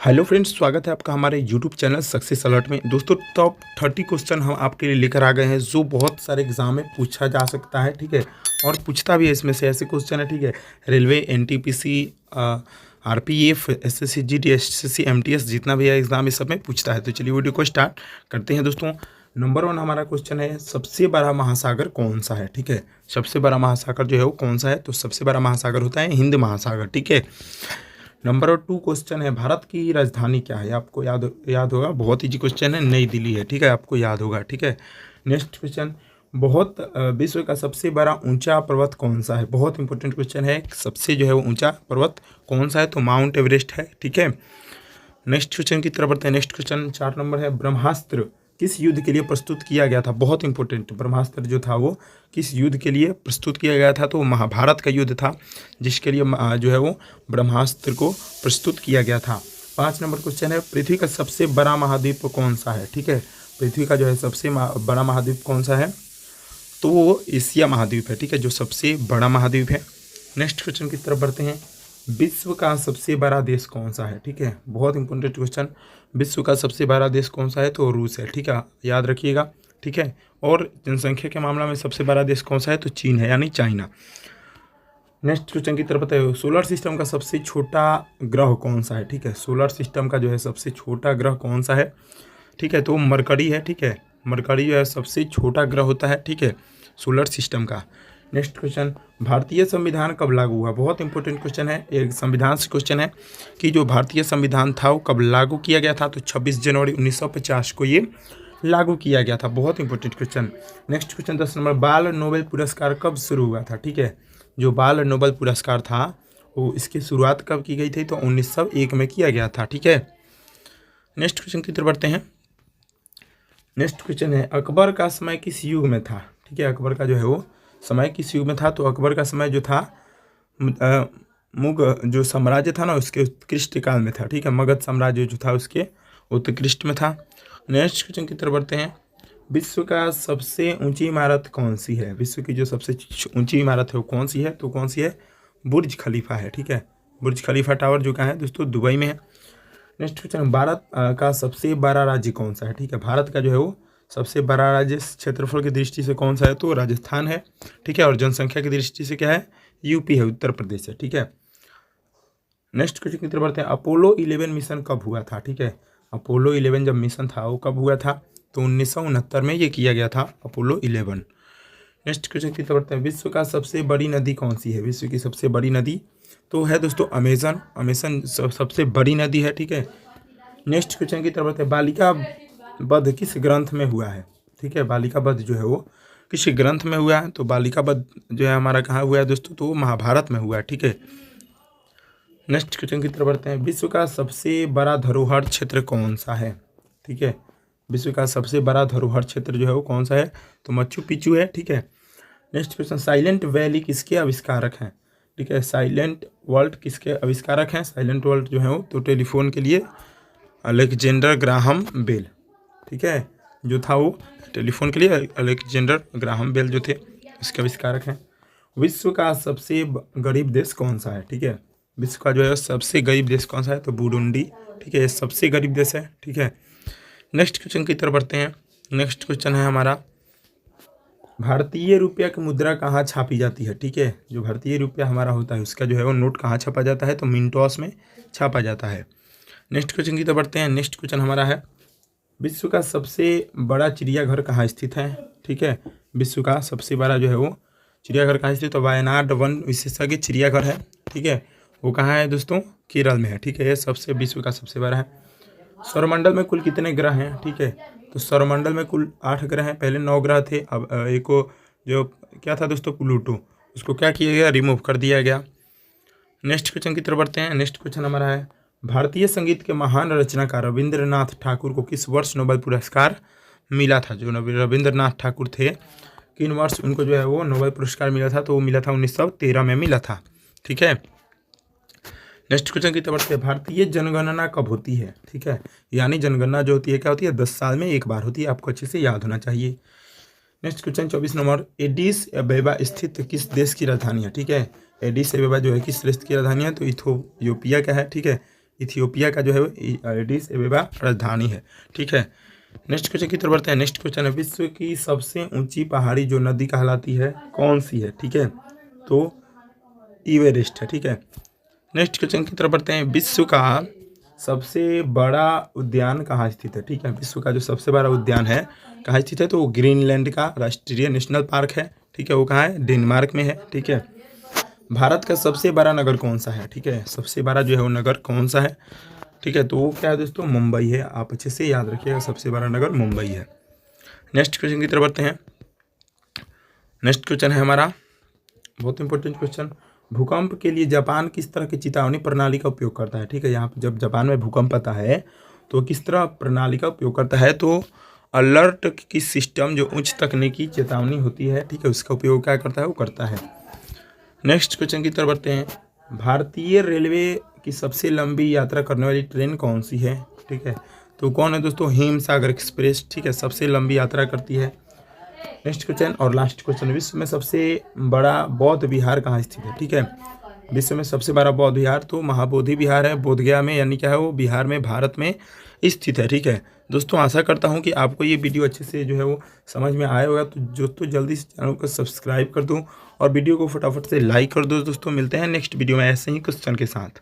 Hello friends, स्वागत है आपका हमारे यूट्यूब चैनल सक्सेस अलर्ट में। दोस्तों, टॉप 30 क्वेश्चन हम आपके लिए लेकर आ गए हैं जो बहुत सारे एग्जाम में पूछा जा सकता है, ठीक है। और पूछता भी है, इसमें से ऐसे क्वेश्चन है, ठीक है। Railway, NTPC, RPF, SSC, GD, SSC, MTS, जितना भी है एग्जाम इस सब में पूछता है। तो चलिए वीडियो को स्टार्ट करते हैं। दोस्तों, नंबर 1 हमारा क्वेश्चन है, सबसे बड़ा महासागर कौन सा है, ठीक है। सबसे बड़ा महासागर जो है वो कौन सा है, तो सबसे बड़ा महासागर होता है हिंद महासागर, ठीक है। नंबर 2 क्वेश्चन है, भारत की राजधानी क्या है। आपको याद होगा, बहुत इजी क्वेश्चन है, नई दिल्ली है, ठीक है, आपको याद होगा, ठीक है। नेक्स्ट क्वेश्चन, विश्व का सबसे बड़ा ऊंचा पर्वत कौन सा है। बहुत इंपॉर्टेंट क्वेश्चन है, सबसे जो है वो ऊंचा पर्वत कौन सा है, तो माउंट एवरेस्ट है, ठीक है। नेक्स्ट क्वेश्चन की तरफ बढ़ते हैं। नेक्स्ट क्वेश्चन 4 नंबर है, ब्रह्मास्त्र किस युद्ध के लिए प्रस्तुत किया गया था। बहुत इंपॉर्टेंट, ब्रह्मास्त्र जो था वो किस युद्ध के लिए प्रस्तुत किया गया था, तो महाभारत का युद्ध था जिसके लिए जो है वो ब्रह्मास्त्र को प्रस्तुत किया गया था। 5 नंबर क्वेश्चन है, पृथ्वी का सबसे बड़ा महाद्वीप कौन सा है, ठीक है। पृथ्वी का जो है सबसे बड़ा महाद्वीप कौन सा है, तो वो एशिया महाद्वीप है, ठीक है, जो सबसे बड़ा महाद्वीप है। नेक्स्ट क्वेश्चन की तरफ बढ़ते हैं, विश्व का सबसे बड़ा देश कौन सा है, ठीक है। बहुत इंपॉर्टेंट क्वेश्चन, विश्व का सबसे बड़ा देश कौन सा है, तो रूस है, ठीक है, याद रखिएगा, ठीक है। और जनसंख्या के मामला में सबसे बड़ा देश कौन सा है, तो चीन है, यानी चाइना। नेक्स्ट क्वेश्चन की तरफ बताइए, सोलर सिस्टम का सबसे छोटा ग्रह कौन सा है, ठीक है। सोलर सिस्टम का जो है सबसे छोटा ग्रह कौन सा है, ठीक है, तो मरकरी है, ठीक है। मरकरी जो है सबसे छोटा ग्रह होता है, ठीक है, सोलर सिस्टम का। नेक्स्ट क्वेश्चन, भारतीय संविधान कब लागू हुआ। बहुत इंपॉर्टेंट क्वेश्चन है, एक संविधान से क्वेश्चन है कि जो भारतीय संविधान था वो कब लागू किया गया था, तो 26 जनवरी 1950 को ये लागू किया गया था। बहुत important question. Next question 10 number, बाल नोबेल पुरस्कार कब शुरू हुआ था, ठीक है। जो बाल नोबेल पुरस्कार था वो इसकी शुरुआत कब की गई थी, तो 1901 में किया गया था, ठीक है। नेक्स्ट क्वेश्चन की तरफ बढ़ते हैं। नेक्स्ट क्वेश्चन है, अकबर का समय किस युग में था, ठीक है। अकबर का जो है वो समय किस युग में था, तो अकबर का समय जो था मुगल जो साम्राज्य था ना उसके उत्कृष्ट काल में था, ठीक है। मगध साम्राज्य जो था उसके उत्कृष्ट में था। नेक्स्ट क्वेश्चन की तरफ बढ़ते हैं, विश्व का सबसे ऊंची इमारत कौन सी है। विश्व की जो सबसे ऊंची इमारत है वो कौन सी है, तो कौन सी है, बुर्ज खलीफा है, ठीक है। बुर्ज खलीफा टावर जो कहाँ है दोस्तों, दुबई में है। नेक्स्ट क्वेश्चन, भारत का सबसे बड़ा राज्य कौन सा है, ठीक है। भारत का जो है वो सबसे बड़ा राज्य क्षेत्रफल की दृष्टि से कौन सा है, तो राजस्थान है, ठीक है। और जनसंख्या की दृष्टि से क्या है, यूपी है, उत्तर प्रदेश है, ठीक है। नेक्स्ट क्वेश्चन की तरफ बढ़ते हैं, अपोलो 11 मिशन कब हुआ था, ठीक है। अपोलो 11 जब मिशन था वो कब हुआ था, तो 1969 में ये किया गया था, अपोलो 11। नेक्स्ट क्वेश्चन की तरफ बढ़ते हैं, विश्व का सबसे बड़ी नदी कौन सी है। विश्व की सबसे बड़ी नदी तो है दोस्तों अमेजन। अमेजन सबसे बड़ी नदी है, ठीक है। नेक्स्ट क्वेश्चन की तरफ बढ़ते हैं, बालिका वध किस ग्रंथ में हुआ है, ठीक है। बालिका वध जो है वो किस ग्रंथ में हुआ है, तो बालिका वध जो है हमारा कहाँ हुआ है दोस्तों, तो महाभारत में हुआ है, ठीक है। नेक्स्ट क्वेश्चन की तरफ बढ़ते हैं, विश्व का सबसे बड़ा धरोहर क्षेत्र कौन सा है, ठीक है। विश्व का सबसे बड़ा धरोहर क्षेत्र जो है वो कौन सा है, तो माचू पिच्चू है, ठीक है। नेक्स्ट क्वेश्चन, साइलेंट वैली किसके आविष्कारक हैं, ठीक है। साइलेंट वर्ल्ड किसके आविष्कारक हैं। साइलेंट वर्ल्ड जो है वो तो टेलीफोन के लिए अलेक्जेंडर ग्राहम बेल, ठीक है, जो था वो टेलीफोन के लिए अलेक्जेंडर ग्राहम बेल जो थे इसके आविष्कारक हैं। विश्व का सबसे गरीब देश कौन सा है, ठीक है। विश्व का जो है सबसे गरीब देश कौन सा है, तो बुरुंडी, ठीक है, ये सबसे गरीब देश है, ठीक है। नेक्स्ट क्वेश्चन की तरफ बढ़ते हैं। नेक्स्ट क्वेश्चन है हमारा, भारतीय रुपया की मुद्रा कहाँ छापी जाती है, ठीक है। जो भारतीय रुपया हमारा होता है उसका जो है वो नोट कहाँ छापा जाता है, तो मिंटॉस में छापा जाता है। नेक्स्ट क्वेश्चन की तरफ बढ़ते हैं। नेक्स्ट क्वेश्चन हमारा है, विश्व का सबसे बड़ा चिड़ियाघर कहाँ स्थित है, ठीक है। विश्व का सबसे बड़ा जो है वो चिड़ियाघर कहाँ स्थित, तो वायनाड वन विशेषज्ञ चिड़ियाघर है, ठीक है। वो कहाँ है दोस्तों, केरल में है, ठीक है। ये सबसे विश्व का सबसे बड़ा है। सौरमंडल में कुल कितने ग्रह हैं, ठीक है। तो सौरमंडल में कुल 8 ग्रह हैं। पहले 9 ग्रह थे, अब एक को जो क्या था दोस्तों, प्लूटो, उसको क्या किया गया, रिमूव कर दिया गया। नेक्स्ट क्वेश्चन की तरफ बढ़ते हैं। नेक्स्ट क्वेश्चन हमारा है, भारतीय संगीत के महान रचनाकार रविंद्रनाथ ठाकुर को किस वर्ष नोबेल पुरस्कार मिला था। जो रविंद्रनाथ ठाकुर थे, किन वर्ष उनको जो है वो नोबेल पुरस्कार मिला था, तो वो मिला था 1913 में मिला था, ठीक है। नेक्स्ट क्वेश्चन की तरफ बढ़ते हैं, भारतीय जनगणना कब होती है, ठीक है। यानी जनगणना जो होती है क्या होती है, 10 साल में एक बार होती है, आपको अच्छे से याद होना चाहिए। नेक्स्ट क्वेश्चन 24 नंबर, एडिस अबेबा स्थित किस देश की राजधानी है, ठीक है। एडिस अबेबा जो है किस देश की राजधानी है, तो इथोपिया का है, ठीक है। इथियोपिया का जो है वो एडिस एबेबा राजधानी है। ठीक है, नेक्स्ट क्वेश्चन की तरफ बढ़ते हैं। नेक्स्ट क्वेश्चन है विश्व की सबसे ऊंची पहाड़ी जो नदी कहलाती है कौन सी है? ठीक है, तो एवरेस्ट है। ठीक है, नेक्स्ट क्वेश्चन की तरफ बढ़ते हैं। विश्व का सबसे बड़ा उद्यान कहाँ स्थित है? ठीक है, विश्व का जो सबसे बड़ा उद्यान है कहाँ स्थित है? तो वो ग्रीनलैंड का राष्ट्रीय नेशनल पार्क है। ठीक है, वो कहाँ है? डेनमार्क में है। ठीक है, भारत का सबसे बड़ा नगर कौन सा है? ठीक है, सबसे बड़ा जो है वो नगर कौन सा है? ठीक है, तो वो क्या है दोस्तों? मुंबई है। आप अच्छे से याद रखिएगा, सबसे बड़ा नगर मुंबई है। नेक्स्ट क्वेश्चन की तरफ बढ़ते हैं। नेक्स्ट क्वेश्चन है हमारा बहुत इंपॉर्टेंट क्वेश्चन। भूकंप के लिए जापान किस तरह की चेतावनी प्रणाली का उपयोग करता है? ठीक है, यहाँ पे जब जापान में भूकंप आता है तो किस तरह प्रणाली का उपयोग करता है? तो अलर्ट की सिस्टम जो उच्च तकनीकी चेतावनी होती है, ठीक है, उसका उपयोग क्या करता है? वो करता है। नेक्स्ट क्वेश्चन की तरफ बढ़ते हैं। भारतीय रेलवे की सबसे लंबी यात्रा करने वाली ट्रेन कौन सी है? ठीक है, तो कौन है दोस्तों? हिमसागर एक्सप्रेस। ठीक है, सबसे लंबी यात्रा करती है। नेक्स्ट क्वेश्चन और लास्ट क्वेश्चन, विश्व में सबसे बड़ा बौद्ध विहार कहाँ स्थित है? ठीक है, विश्व में सबसे बड़ा बौद्ध विहार तो महाबोधि विहार है, बोधगया में, यानी क्या है वो बिहार में, भारत में स्थित है। ठीक है दोस्तों, आशा करता हूँ कि आपको ये वीडियो अच्छे से जो है वो समझ में आया होगा। तो दोस्तों जल्दी से चैनल को सब्सक्राइब कर दो और वीडियो को फटाफट से लाइक कर दो। दोस्तों मिलते हैं नेक्स्ट वीडियो में ऐसे ही क्वेश्चन के साथ।